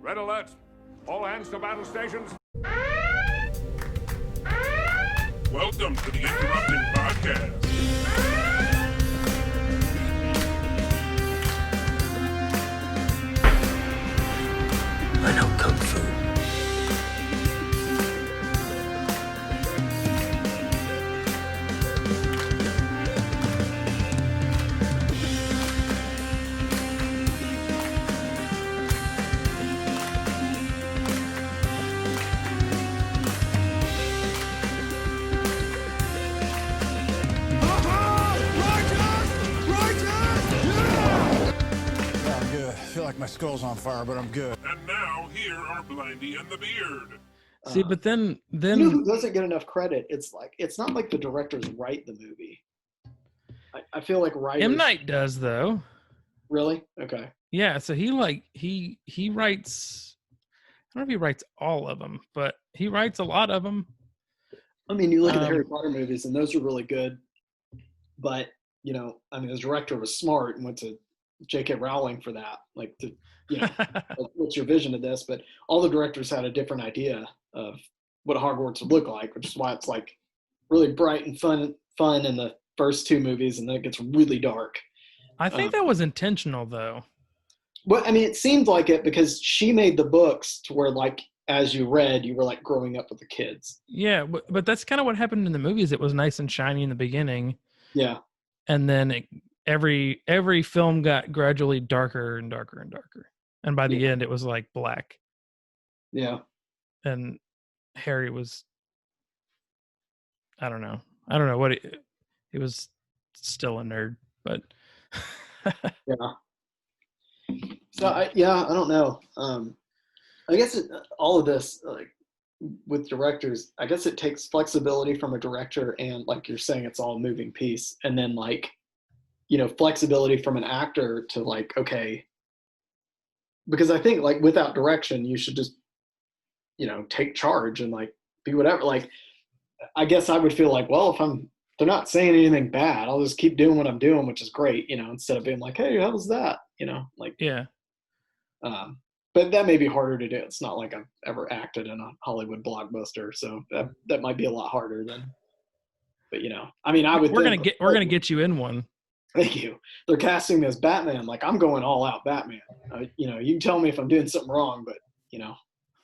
Red alert. All hands to battle stations. Welcome to the Interrupting Podcast. I know Kung Fu. Like my skull's on fire, but I'm good. And now, here are Blindy and the Beard. See, but then you know who doesn't get enough credit? It's not like the directors write the movie. I feel like writers. M. Night does, though. Really? Okay. Yeah, so he writes. I don't know if he writes all of them, but he writes a lot of them. I mean, you look at the Harry Potter movies, and those are really good. But the director was smart and went to J.K. Rowling for that, like what's your vision of this? But all the directors had a different idea of what Hogwarts would look like, which is why it's like really bright and fun in the first two movies, and then it gets really dark. I think that was intentional, though. Well, I mean, it seemed like it because she made the books to where, like, as you read, you were like growing up with the kids. Yeah, but that's kind of what happened in the movies. It was nice and shiny in the beginning. Yeah, and then every film got gradually darker and darker and darker, and by the end it was like black. Yeah. And Harry was, I don't know what he was still a nerd, but yeah. So I don't know. I guess all of this, like with directors, I guess it takes flexibility from a director, and like you're saying, it's all a moving piece, and then like, flexibility from an actor to like, okay, because I think like without direction, you should just, take charge and like be whatever. Like, I guess I would feel like, well, if they're not saying anything bad, I'll just keep doing what I'm doing, which is great, instead of being like, hey, how was that? yeah. But that may be harder to do. It's not like I've ever acted in a Hollywood blockbuster, so that might be a lot harder than. But I would. We're gonna get you in one. Thank you. They're casting me as Batman. Like, I'm going all out Batman. You can tell me if I'm doing something wrong, but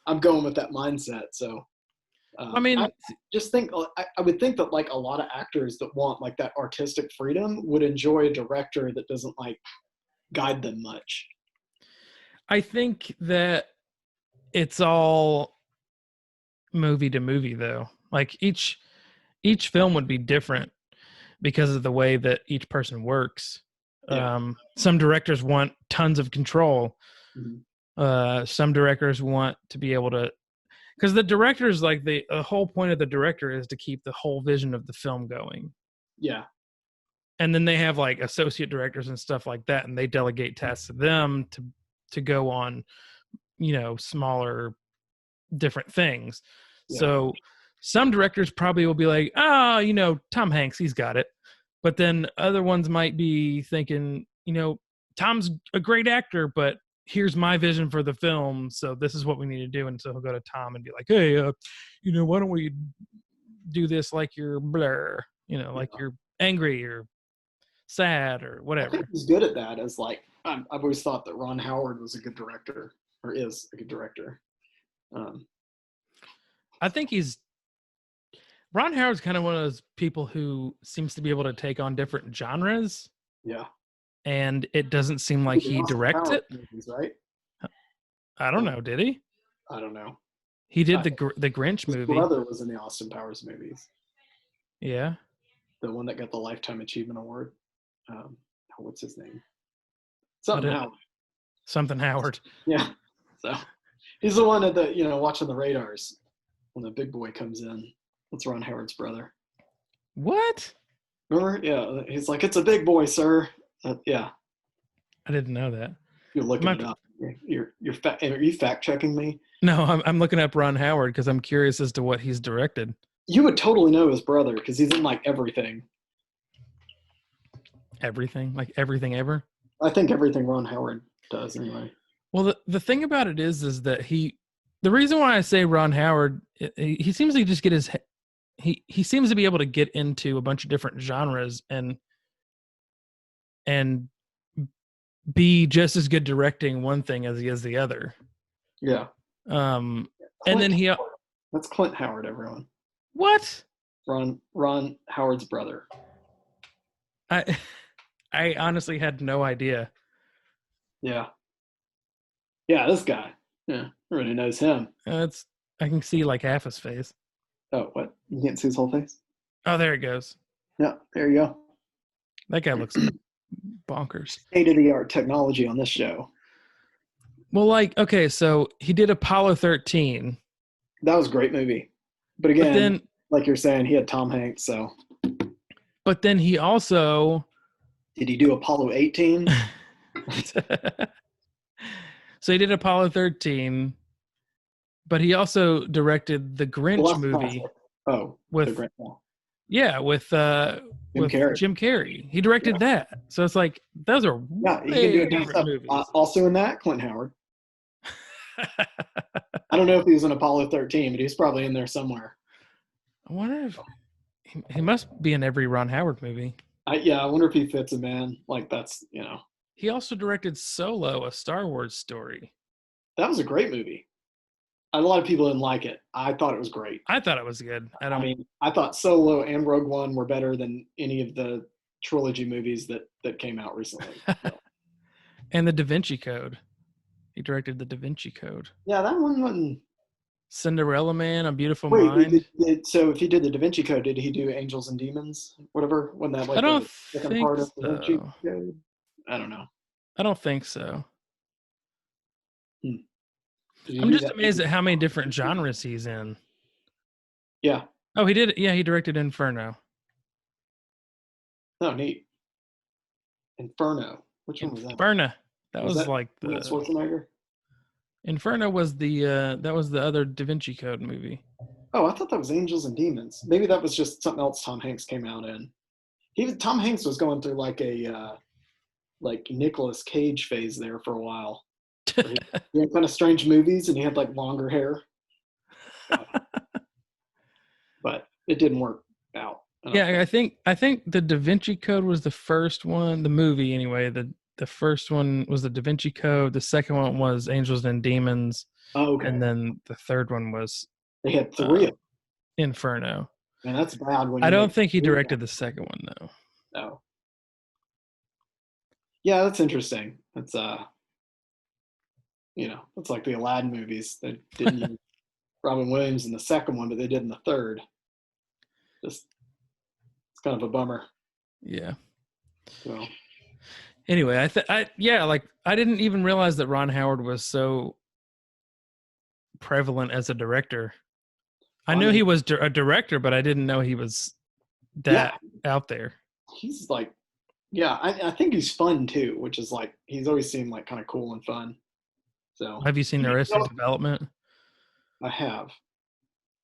I'm going with that mindset. So, I just think I would think that like a lot of actors that want like that artistic freedom would enjoy a director that doesn't like guide them much. I think that it's all movie to movie, though. Like each film would be different because of the way that each person works. Yeah. Some directors want tons of control. Mm-hmm. Some directors want to be able to, because the director's like the whole point of the director is to keep the whole vision of the film going. Yeah. And then they have like associate directors and stuff like that, and they delegate tasks to them to go on, smaller, different things. Yeah. So some directors probably will be like, Tom Hanks, he's got it. But then other ones might be thinking, Tom's a great actor, but here's my vision for the film. So this is what we need to do. And so he'll go to Tom and be like, hey, why don't we do this like you're blur, like you're angry or sad or whatever. I think he's good at that. As like, I've always thought that Ron Howard was a good director, or is a good director. I think Ron Howard's kind of one of those people who seems to be able to take on different genres. Yeah. And it doesn't seem like he directs it. Movies, right? I don't know. Did he? I don't know. He did the Grinch movie. His brother was in the Austin Powers movies. Yeah. The one that got the Lifetime Achievement Award. What's his name? Something Howard. Yeah. So he's the one at the watching the radars when the big boy comes in. That's Ron Howard's brother. What? Remember? Yeah. He's like, it's a big boy, sir. Yeah. I didn't know that. You're looking it up. Are you fact checking me? No, I'm looking up Ron Howard because I'm curious as to what he's directed. You would totally know his brother because he's in like everything. Everything? Like everything ever? I think everything Ron Howard does anyway. Well, the thing about it is that the reason why I say Ron Howard, he seems to just get he seems to be able to get into a bunch of different genres and be just as good directing one thing as he is the other. Yeah. And Clint then Howard. That's Clint Howard, everyone. What? Ron Howard's brother. I honestly had no idea. Yeah. Yeah, this guy. Yeah, everybody knows him. I can see like half his face. Oh, what? You can't see his whole face? Oh, there it goes. Yeah, there you go. That guy looks bonkers. State-of-the-art technology on this show. Well, like, okay, so he did Apollo 13. That was a great movie. But again, like you're saying, he had Tom Hanks, so. But then he also. Did he do Apollo 18? So he did Apollo 13, but he also directed the Grinch movie. Classic. Oh, with the Grinch. Yeah, with Jim Carrey. He directed that. So it's like those are way different movies. Also in that, Clint Howard. I don't know if he was in Apollo 13, but he's probably in there somewhere. I wonder if he must be in every Ron Howard movie. I wonder if he fits him in. Like that's, He also directed Solo, a Star Wars story. That was a great movie. A lot of people didn't like it. I thought it was great. I thought it was good. I thought Solo and Rogue One were better than any of the trilogy movies that came out recently. So. And the Da Vinci Code. He directed the Da Vinci Code. Yeah, that one wasn't. Cinderella Man, A Beautiful Mind. So if he did the Da Vinci Code, did he do Angels and Demons? Whatever. When that like I don't the second part of the Da Vinci so. Code? I don't know. I don't think so. I'm just amazed at how many different genres he's in. Yeah. Oh, he did. Yeah, he directed Inferno. Oh, neat. Inferno. Which one was that? Inferno. That was like the Schwarzenegger. Inferno was the other Da Vinci Code movie. Oh, I thought that was Angels and Demons. Maybe that was just something else Tom Hanks came out in. Tom Hanks was going through like a like Nicolas Cage phase there for a while. He had kind of strange movies and he had like longer hair. But it didn't work out. I think the Da Vinci Code was the first one, the movie anyway. The first one was the Da Vinci Code. The second one was Angels and Demons. Oh, okay. And then the third one was they had three of them. Inferno. Man, that's bad. I don't think he directed the second one though. No. Yeah, that's interesting. That's it's like the Aladdin movies. They didn't use Robin Williams in the second one, but they did in the third. It's kind of a bummer. Yeah. So. Anyway, I didn't even realize that Ron Howard was so prevalent as a director. I knew he was a director, but I didn't know he was that out there. He's like, I think he's fun too, which is like he's always seemed like kind of cool and fun. So have you seen Arrested Development? I have.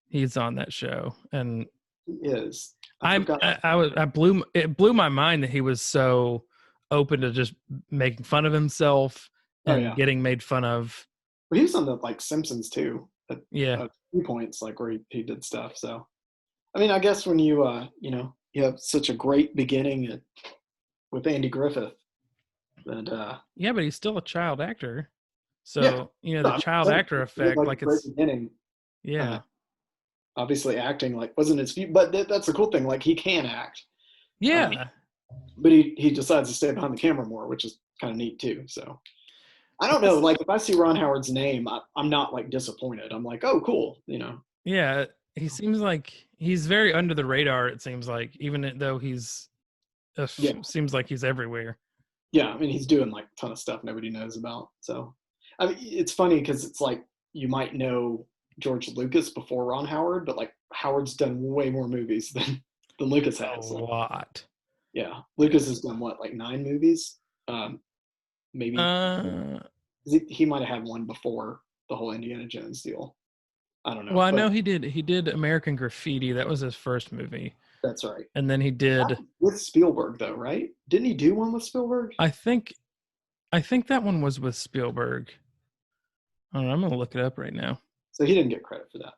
He's on that show, and he is. It blew my mind that he was so open to just making fun of himself and getting made fun of. But he was on the like Simpsons too. At a few points, like where he did stuff. So, I mean, I guess when you you have such a great beginning with Andy Griffith, and but he's still a child actor. So the child actor effect, like it's beginning. Yeah. Obviously, acting like wasn't his view, but that's the cool thing. Like he can act. Yeah. But he decides to stay behind the camera more, which is kind of neat too. So I don't know. Like if I see Ron Howard's name, I'm not like disappointed. I'm like, oh, cool. Yeah, he seems like he's very under the radar. It seems like, even though seems like he's everywhere. Yeah, I mean, he's doing like a ton of stuff nobody knows about. So I mean, it's funny because it's like you might know George Lucas before Ron Howard, but like Howard's done way more movies than Lucas has. A lot. Yeah, Lucas has done what, like 9 movies? Maybe. He might have had one before the whole Indiana Jones deal. I don't know. Well, I know he did American Graffiti. That was his first movie. That's right. And then he did with Spielberg, though, right? Didn't he do one with Spielberg? I think that one was with Spielberg. I don't know, I'm gonna look it up right now. So he didn't get credit for that.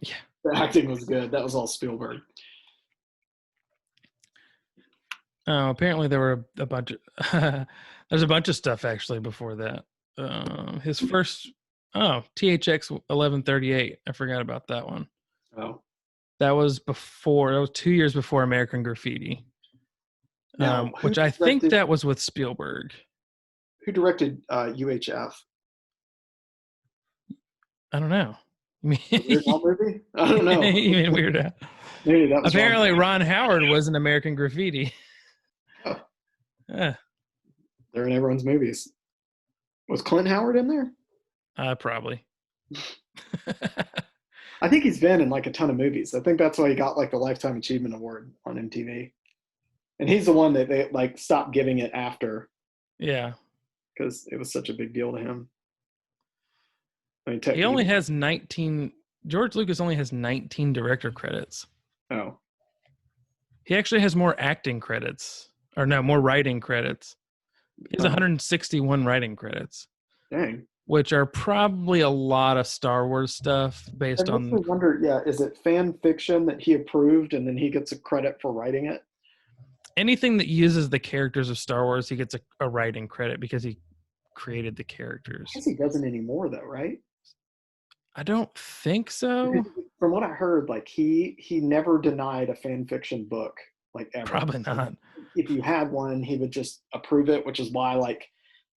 Yeah. The acting was good. That was all Spielberg. Oh, apparently there were a bunch of there's a bunch of stuff actually before that. His first THX 1138. I forgot about that one. Oh, That was 2 years before American Graffiti. now Which I think that was with Spielberg. who directed UHF? I don't know. The Weird Al movie? I don't know. You mean Weird Al? Maybe that was Apparently, Ron Howard was in American Graffiti. Oh. Yeah, They're in everyone's movies. Was Clint Howard in there? probably. I think he's been in like a ton of movies. I think that's why he got like the Lifetime Achievement Award on MTV. And he's the one that they like stopped giving it after Yeah. because it was such a big deal to him. I mean, He only has 19. George Lucas only has 19 director credits. Oh, He actually has more acting credits, or no, more writing credits. He has 161 writing credits, dang. which are probably a lot of Star Wars stuff based I on. wonder, yeah, is it fan fiction that he approved and then he gets a credit for writing it? Anything that uses the characters of Star Wars, he gets a writing credit because he created the characters. I guess he doesn't anymore, though, right? I don't think so. From what I heard, like he never denied a fan fiction book, like ever. Probably not. If you had one, he would just approve it, which is why like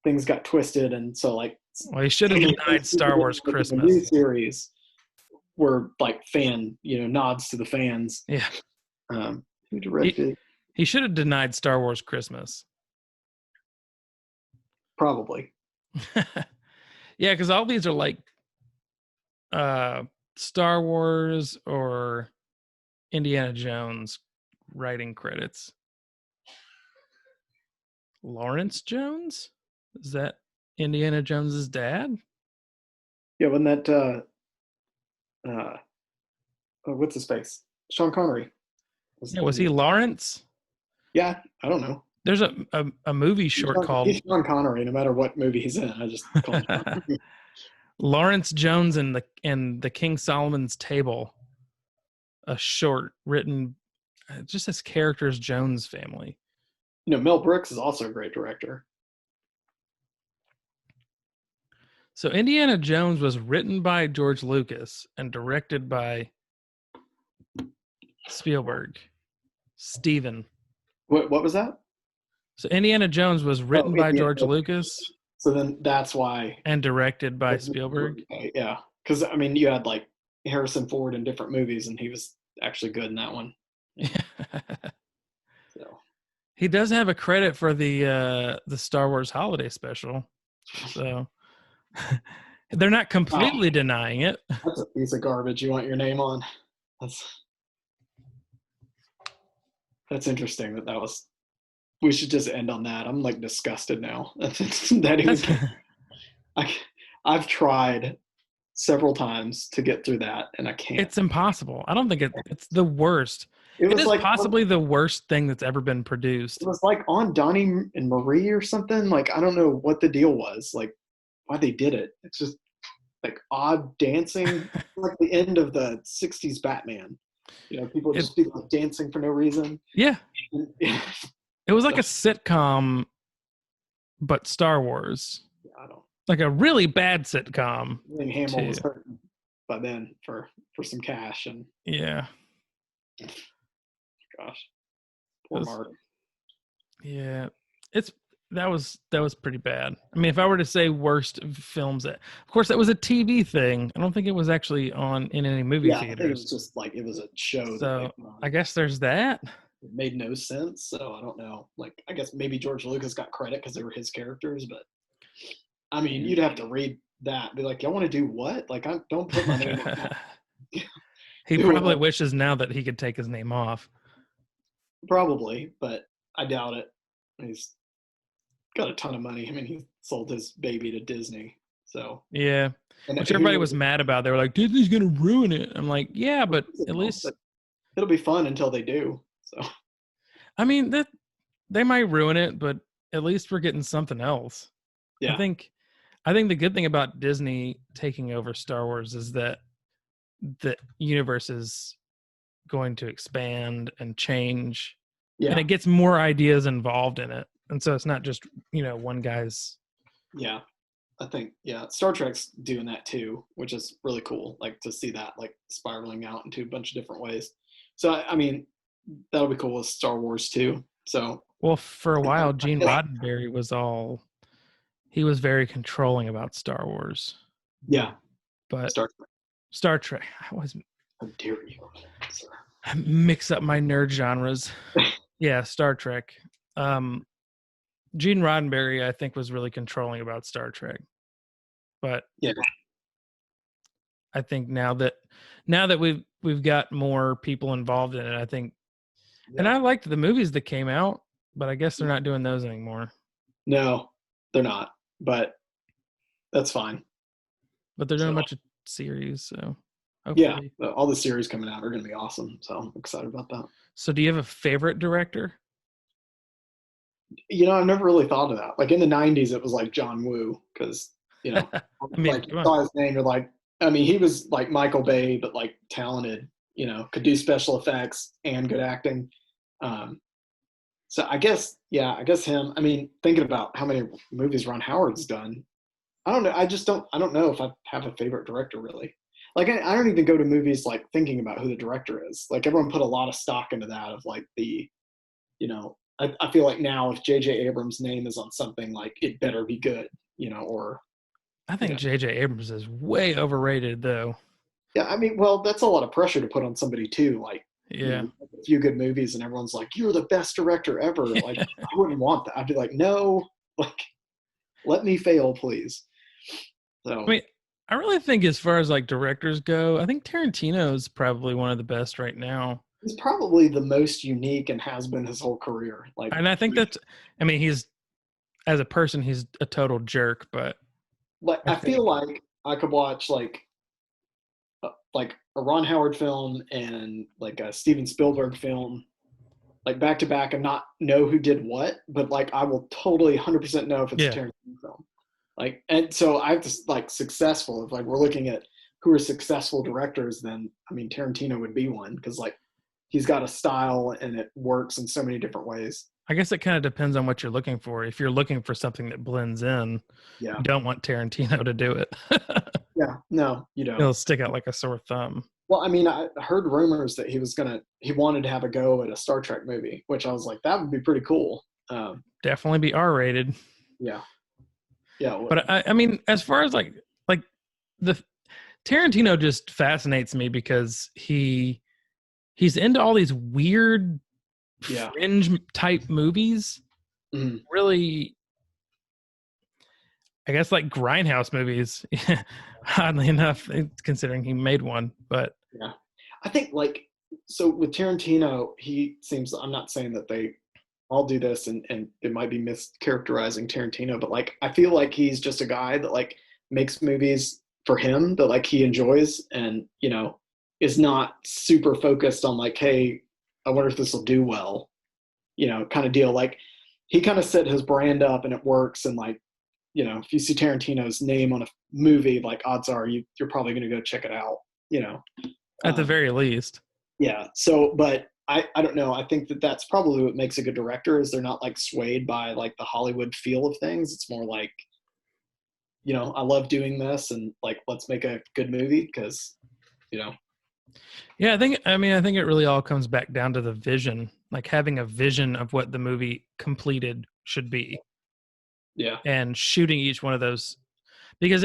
things got twisted, and so like. Well, he should have denied Star Wars Christmas. The new series were like nods to the fans. Yeah. Who directed? He should have denied Star Wars Christmas. Probably. Yeah, because all these are like Star Wars or Indiana Jones writing credits. Lawrence Jones? Is that Indiana Jones's dad? Yeah, wasn't that what's his face? Sean Connery. Was he Lawrence? Yeah, I don't know. There's a movie short called He's Sean Connery, no matter what movie he's in. I just call him Sean Connery. Lawrence Jones and the King Solomon's Table. A short written just as characters Jones family. Mel Brooks is also a great director. So Indiana Jones was written by George Lucas and directed by Spielberg. Steven. What was that? So Indiana Jones was written by George Lucas. So then that's why. And directed by Spielberg. Yeah, because I mean, you had like Harrison Ford in different movies, and he was actually good in that one. So. He does have a credit for the Star Wars Holiday Special, so they're not completely denying it. That's a piece of garbage you want your name on. That's interesting that was. We should just end on that. I'm like disgusted now. I've tried several times to get through that, and I can't. It's impossible. I don't think it's the worst. It is like possibly the worst thing that's ever been produced. It was like on Donnie and Marie or something. Like, I don't know what the deal was. Like, why they did it. It's just like odd dancing, like the end of the 60s Batman. People just do like dancing for no reason. Yeah. It was like a sitcom, but Star Wars. Yeah, I don't. Like a really bad sitcom. I think Hamill was hurting by then for some cash and. Yeah. Gosh, poor Mark. Yeah, that was pretty bad. I mean, if I were to say worst films, of course that was a TV thing. I don't think it was actually in any movie theaters. I think it was just like it was a show. So I guess there's that. It made no sense. So I don't know. Like, I guess maybe George Lucas got credit because they were his characters, but I mean, you'd have to read that, be like, y'all want to do what? Like, I don't put my name on that. He probably wishes now that he could take his name off. Probably, but I doubt it. He's got a ton of money. I mean, he sold his baby to Disney. So yeah, which everybody was mad about. They were like, Disney's gonna ruin it. I'm like, yeah, but at least it'll be fun until they do. So I mean, that they might ruin it, but at least we're getting something else. Yeah. I think I think the good thing about Disney taking over Star Wars is that the universe is going to expand and change, and Yeah, it gets more ideas involved in it, and so it's not just one guy's. yeah. I think Star Trek's doing that too, which is really cool. Like to see that like spiraling out into a bunch of different ways. So I mean, that'll be cool with Star Wars too. So Well, for a while, I Gene feel like- Roddenberry he was very controlling about Star Wars, yeah, but Star Trek. Star Trek, How dare you, sir? I mix up my nerd genres. Yeah, Star Trek. Gene Roddenberry, I think, was really controlling about Star Trek, but Yeah, I think now that we've got more people involved in it, I think, and yeah. I liked the movies that came out, but I guess they're not doing those anymore. No, they're not. But that's fine. But they're doing So, a bunch of series, so yeah, hopefully. all the series coming out are going to be awesome. So I'm excited about that. So, do you have a favorite director? I've never really thought of that. Like in the '90s, it was like John Woo because I mean, like you come on. saw his name, you're like, I mean, he was like Michael Bay, but like talented. Could do special effects and good acting. So I guess him. I mean, thinking about how many movies Ron Howard's done, I don't know. I don't know if I have a favorite director really. Like I don't even go to movies like thinking about who the director is. Like everyone put a lot of stock into that of like I feel like now if J.J. Abrams' name is on something, like it better be good, or I think J.J. Abrams is way overrated, though. yeah. I mean, well, that's a lot of pressure to put on somebody too. Like, Yeah. a few good movies and everyone's like, "You're the best director ever." Like, I wouldn't want that. I'd be like, "No, like, let me fail, please." So, I mean, I really think as far as like directors go, I think Tarantino is probably one of the best right now. he's probably the most unique and has been his whole career. Like, And I think he's as a person, he's a total jerk, but I feel like I could watch like a Ron Howard film and like a Steven Spielberg film, like back to back, and not know who did what, but like I will totally 100% know if it's a Tarantino film. Like, and so I have to like successful. If like we're looking at who are successful directors, then I mean Tarantino would be one because like he's got a style and it works in so many different ways. I guess it kind of depends on what you're looking for. If you're looking for something that blends in, Yeah. you don't want Tarantino to do it. Yeah. No, you don't. He'll stick out like a sore thumb. Well, I mean, I heard rumors that he wanted to have a go at a Star Trek movie, which I was like, that would be pretty cool. Definitely be R-rated. Yeah. Yeah. But I mean, as far as like the Tarantino just fascinates me because he's into all these weird fringe type movies. Mhm. Really, I guess like grindhouse movies. Oddly enough, considering he made one, but yeah, I think like so with Tarantino, he seems. I'm not saying that they all do this, and it might be mischaracterizing Tarantino, but like I feel like he's just a guy that like makes movies for him that like he enjoys, and is not super focused on like, hey, I wonder if this will do well, kind of deal. Like he kind of set his brand up and it works, and like if you see Tarantino's name on a movie, like odds are you're probably going to go check it out, at the very least. Yeah. So, but I don't know. I think that that's probably what makes a good director is they're not like swayed by like the Hollywood feel of things. It's more like, I love doing this and like, let's make a good movie because, Yeah, I think it really all comes back down to the vision, like having a vision of what the movie completed should be. Yeah. And shooting each one of those, because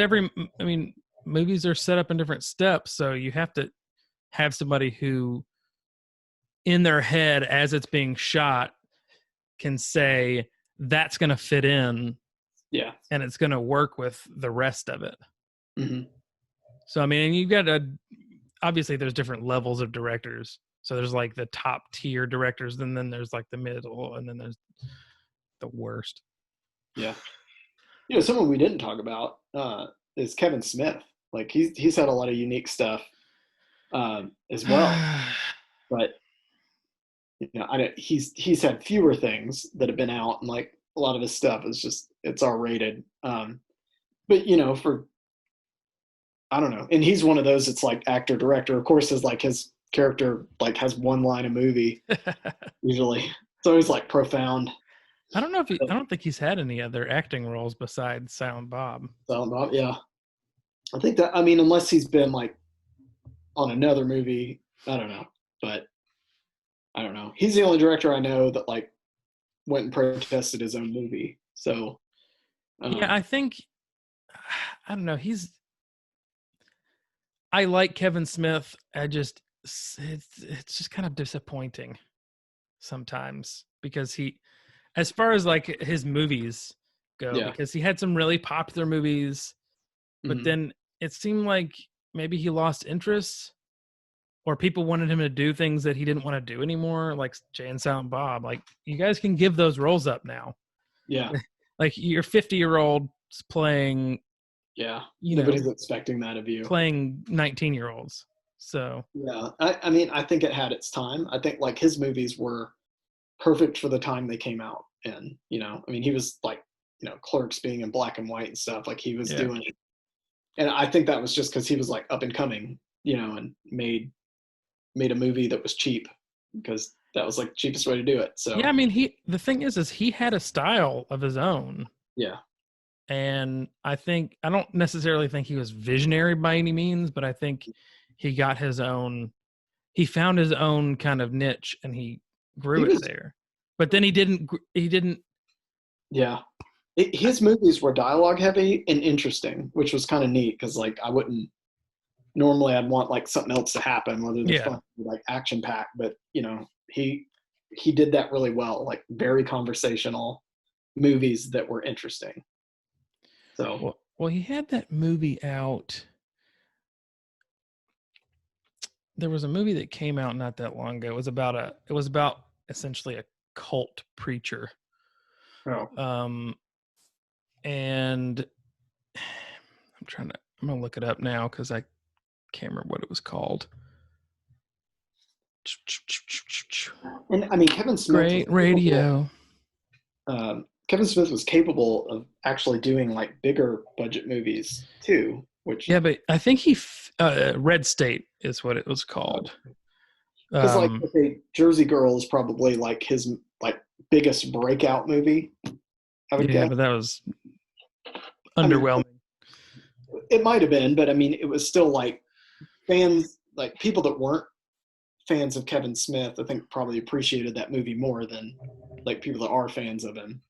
movies are set up in different steps. So you have to have somebody who in their head as it's being shot can say that's going to fit in. Yeah. And it's going to work with the rest of it. Mm-hmm. So, I mean, you've got obviously there's different levels of directors. So there's like the top tier directors, and then there's like the middle, and then there's the worst. Yeah. Someone we didn't talk about is Kevin Smith. Like he's had a lot of unique stuff as well, but he's had fewer things that have been out, and like a lot of his stuff is just it's R-rated. but for I don't know, and he's one of those. It's like actor director. Of course, his character like has one line a movie usually. It's always like profound. I don't know if I don't think he's had any other acting roles besides Silent Bob. Silent Bob, yeah. I think that unless he's been like on another movie, I don't know, but I don't know. He's the only director I know that like went and protested his own movie. So yeah, I think I don't know. I like Kevin Smith. It's just kind of disappointing sometimes because as far as like his movies go, Yeah. because he had some really popular movies, but Mhm. then it seemed like maybe he lost interest or people wanted him to do things that he didn't want to do anymore, like Jay and Silent Bob. Like, you guys can give those roles up now. Yeah. Like, you're 50-year-olds playing, Yeah. you Nobody's know, expecting that of you. playing 19-year-olds. So, Yeah. I think it had its time. I think like his movies were perfect for the time they came out in, he was like, Clerks being in black and white and stuff, like he was yeah. doing it. And I think that was just because he was like up and coming, and made a movie that was cheap because that was like the cheapest way to do it. So Yeah, the thing is he had a style of his own. yeah. And I don't necessarily think he was visionary by any means, but I think he found his own kind of niche and he grew it there. But then he didn't, Yeah. His movies were dialogue heavy and interesting, which was kind of neat because like I wouldn't normally I'd want like something else to happen, whether the fun like action packed, but he did that really well, like very conversational movies that were interesting. So well, he had that movie out. There was a movie that came out not that long ago. It was about essentially a cult preacher. oh. And I'm gonna look it up now because I can't remember what it was called. And Kevin Smith Great radio. Kevin Smith was capable of actually doing like bigger budget movies too, which but I think Red State is what it was called. Because Jersey Girl is probably like his like biggest breakout movie. I would guess. But that was underwhelming. It might have been, but it was still like fans, like people that weren't fans of Kevin Smith, I think probably appreciated that movie more than like people that are fans of him.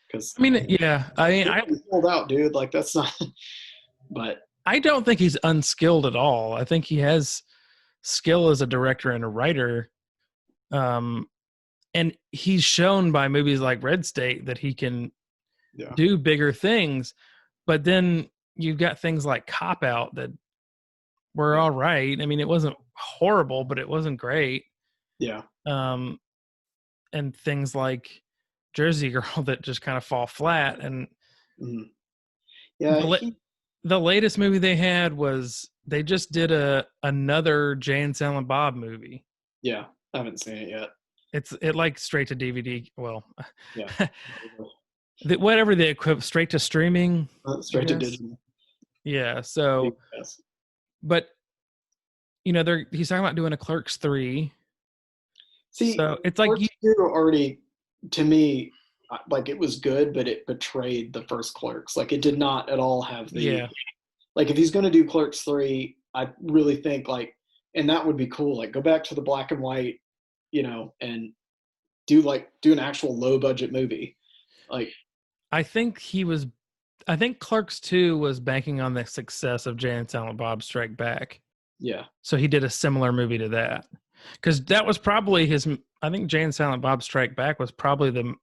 Because I sold out, dude. Like that's not. But I don't think he's unskilled at all. I think he has skill as a director and a writer. And he's shown by movies like Red State that he can do bigger things. But then you've got things like Cop Out that were all right. It wasn't horrible, but it wasn't great. Yeah. And things like Jersey Girl that just kind of fall flat. And the latest movie they had was they just did another Jay and Silent Bob movie. Yeah, I haven't seen it yet. It like straight to DVD. Well, yeah, whatever the equivalent, straight to streaming, straight to digital. Yeah. So, but he's talking about doing a Clerks 3. See, so it's like Clerks 2 already, to me, like it was good, but it betrayed the first Clerks. Like it did not at all have the like if he's going to do Clerks 3, I really think like, and that would be cool. Like go back to the black and white, and do an actual low budget movie. Like I think Clerks 2 was banking on the success of Jay and Silent Bob Strike Back. Yeah. So he did a similar movie to that. Because that was probably I think Jay and Silent Bob Strike Back was probably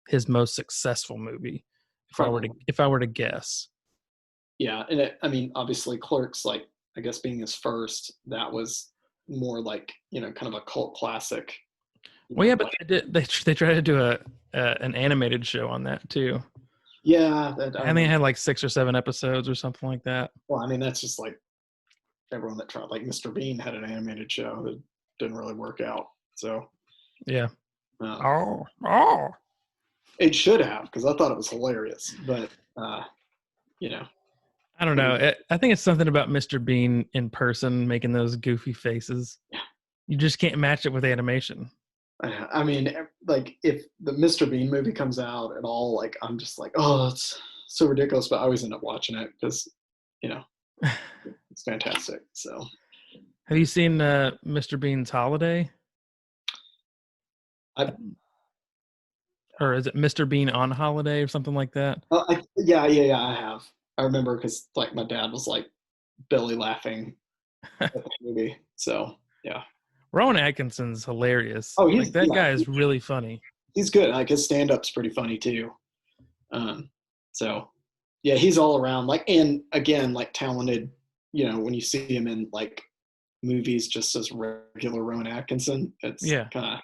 his most successful movie, if I were to guess. Yeah, and obviously Clerks, like I guess being his first, that was more like kind of a cult classic. Well, yeah, but they tried to do an animated show on that too. Yeah, and they had like 6 or 7 episodes or something like that. Well, that's just like everyone that tried. Like Mr. Bean had an animated show that didn't really work out. So yeah. It should have, because I thought it was hilarious. But I don't know. I think it's something about Mr. Bean in person making those goofy faces. Yeah. You just can't match it with animation. I mean, like if the Mr. Bean movie comes out at all, like I'm just like, oh, it's so ridiculous, but I always end up watching it because, it's fantastic. So, have you seen Mr. Bean's Holiday? Or is it Mr. Bean on Holiday or something like that? Yeah, I have. I remember because like my dad was like belly laughing at the movie. So yeah. Rowan Atkinson's hilarious. Oh, that guy is really funny. He's good. Like his stand-up's pretty funny too. So yeah, he's all around like, and again, like talented. When you see him in like movies, just as regular Rowan Atkinson, it's kind of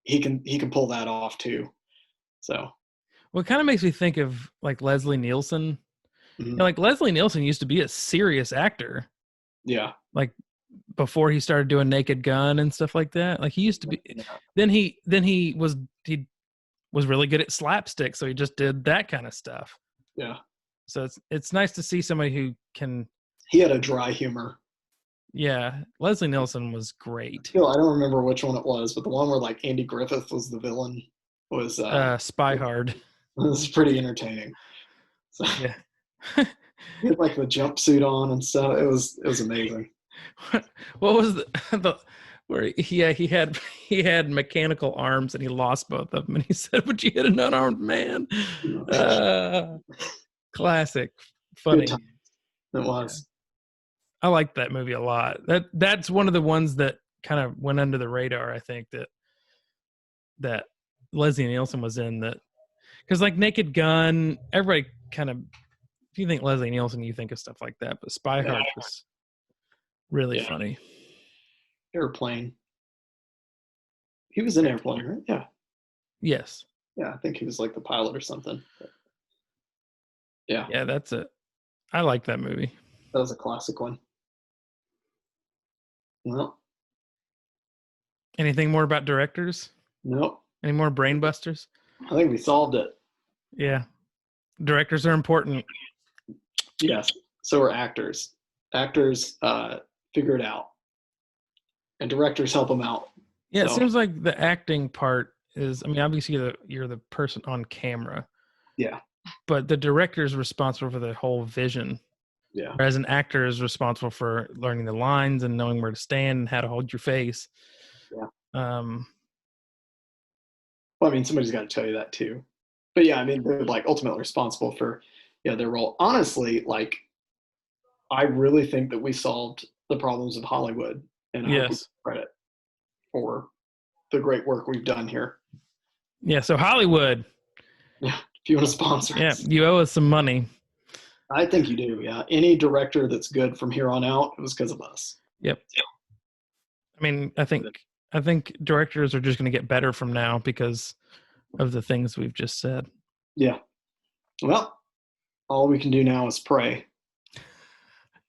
he can pull that off too. So, well, it kind of makes me think of like Leslie Nielsen. Mm-hmm. Like Leslie Nielsen used to be a serious actor. Yeah. Like before he started doing Naked Gun and stuff like that. Like he used to be. Yeah. Then he was really good at slapstick, so he just did that kind of stuff. Yeah. So it's nice to see somebody who can. He had a dry humor. Yeah, Leslie Nielsen was great. I don't remember which one it was, but the one where like Andy Griffith was the villain was Spy Hard. It was pretty entertaining. So, yeah. he had like the jumpsuit on and stuff. It was amazing. What was the where he had mechanical arms and he lost both of them and he said, "Would you hit an unarmed man?" Classic, funny. It was. I liked that movie a lot. That's one of the ones that kind of went under the radar. I think that Leslie Nielsen was in that, because like Naked Gun, everybody kind of, if you think Leslie Nielsen, you think of stuff like that. But Spy Hard was really funny. Airplane. He was in Airplane, right? Yeah. Yes. Yeah, I think he was like the pilot or something. But yeah. Yeah, that's it. I like that movie. That was a classic one. Well. Anything more about directors? Nope. Any more brain busters? I think we solved it. Yeah. Directors are important. Yes. So are actors. Actors figure it out. And directors help them out. Yeah, so. It seems like the acting part is, I mean, obviously you're the person on camera. Yeah. But the director is responsible for the whole vision. Yeah. Whereas an actor is responsible for learning the lines and knowing where to stand and how to hold your face. Yeah. Well, I mean, somebody's got to tell you that too. But yeah, I mean, they're like ultimately responsible for their role. Honestly, like, I really think that we solved the problems of Hollywood, and I hope we get credit for the great work we've done here. Yeah. So Hollywood. Yeah. If you want to sponsor us. Yeah, you owe us some money. I think you do, yeah. Any director that's good from here on out, it was because of us. Yep. I mean, I think directors are just going to get better from now because of the things we've just said. Yeah. Well, all we can do now is pray.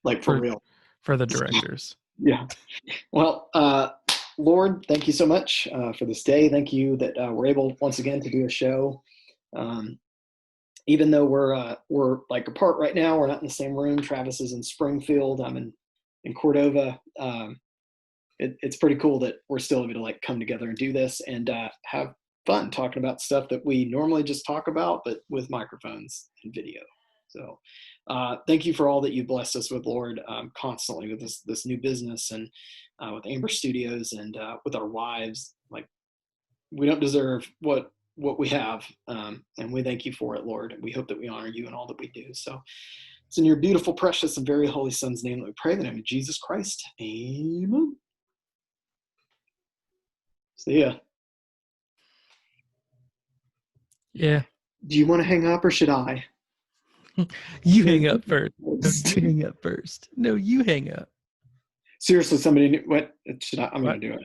Like for real. For the directors. Yeah. Well, Lord, thank you so much for this day. Thank you that we're able once again to do a show. Even though we're like apart right now, we're not in the same room. Travis is in Springfield. I'm in Cordova. It's pretty cool that we're still able to like come together and do this and have fun talking about stuff that we normally just talk about, but with microphones and video. So thank you for all that you blessed us with, Lord, constantly with this new business and with Amber Studios and with our wives. Like, we don't deserve what we have, and we thank you for it, Lord. And we hope that we honor you in all that we do. So it's in your beautiful, precious, and very holy Son's name that we pray, in the name of Jesus Christ. Amen. See ya. Yeah. Do you want to hang up or should I? You hang up first. You hang up first. No, you hang up. Seriously, somebody, what should I? I'm going to do it.